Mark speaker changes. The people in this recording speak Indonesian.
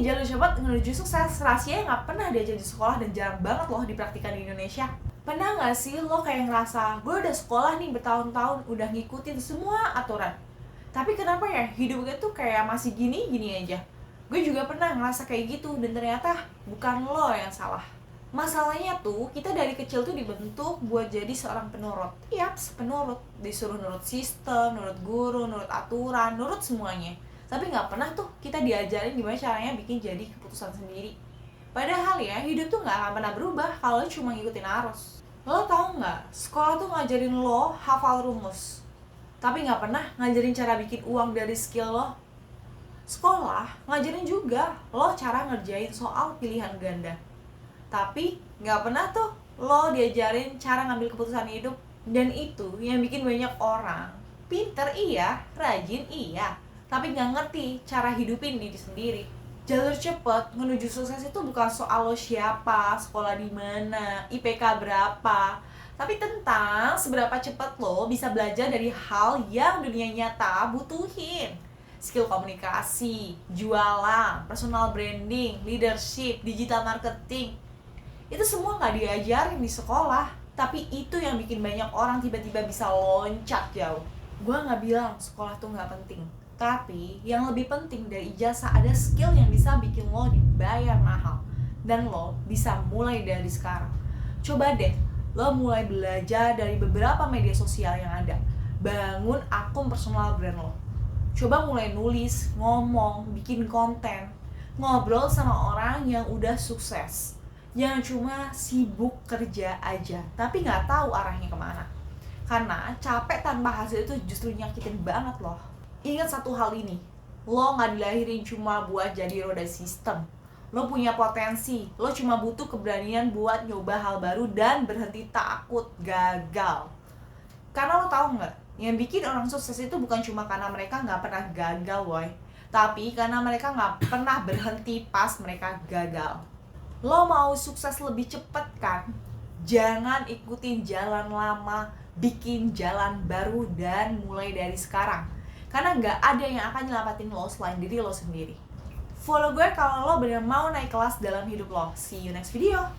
Speaker 1: nih jalur cepat menuju sukses, rahasianya nggak pernah diajar di sekolah dan jarang banget loh dipraktikkan di Indonesia. Pernah nggak sih lo kayak ngerasa, gue udah sekolah nih bertahun-tahun, udah ngikutin semua aturan, tapi kenapa ya hidup gue tuh kayak masih gini-gini aja? Gue juga pernah ngerasa kayak gitu, dan ternyata bukan lo yang salah. Masalahnya tuh, kita dari kecil tuh dibentuk buat jadi seorang penurut. Yaps, penurut. Disuruh nurut sistem, nurut guru, nurut aturan, nurut semuanya. Tapi nggak pernah tuh kita diajarin gimana caranya bikin jadi keputusan sendiri. Padahal ya, hidup tuh nggak akan pernah berubah kalau lo cuma ngikutin arus. Lo tau nggak, sekolah tuh ngajarin lo hafal rumus, tapi nggak pernah ngajarin cara bikin uang dari skill lo. Sekolah ngajarin juga lo cara ngerjain soal pilihan ganda, tapi nggak pernah tuh lo diajarin cara ngambil keputusan hidup. Dan itu yang bikin banyak orang pinter iya, rajin iya, tapi nggak ngerti cara hidupin diri sendiri. Jalur cepet menuju sukses itu bukan soal lo siapa, sekolah di mana, IPK berapa, tapi tentang seberapa cepat lo bisa belajar dari hal yang dunia nyata butuhin. Skill komunikasi, jualan, personal branding, leadership, digital marketing. Itu semua nggak diajarin di sekolah, tapi itu yang bikin banyak orang tiba-tiba bisa loncat jauh. Gue nggak bilang sekolah tuh nggak penting, tapi yang lebih penting dari ijazah ada skill yang bisa bikin lo dibayar mahal, dan lo bisa mulai dari sekarang. Coba deh, lo mulai belajar dari beberapa media sosial yang ada. Bangun akun personal brand lo. Coba mulai nulis, ngomong, bikin konten, ngobrol sama orang yang udah sukses. Jangan cuma sibuk kerja aja, tapi nggak tahu arahnya kemana. Karena capek tanpa hasil itu justru nyakitin banget loh. Ingat satu hal ini, lo nggak dilahirin cuma buat jadi roda sistem. Lo punya potensi, lo cuma butuh keberanian buat nyoba hal baru dan berhenti takut gagal. Karena lo tahu nggak, yang bikin orang sukses itu bukan cuma karena mereka nggak pernah gagal, boy, tapi karena mereka nggak pernah berhenti pas mereka gagal. Lo mau sukses lebih cepet kan? Jangan ikutin jalan lama, bikin jalan baru dan mulai dari sekarang. Karena nggak ada yang akan nyelamatin lo selain diri lo sendiri. Follow gue kalau lo bener mau naik kelas dalam hidup lo. See you next video.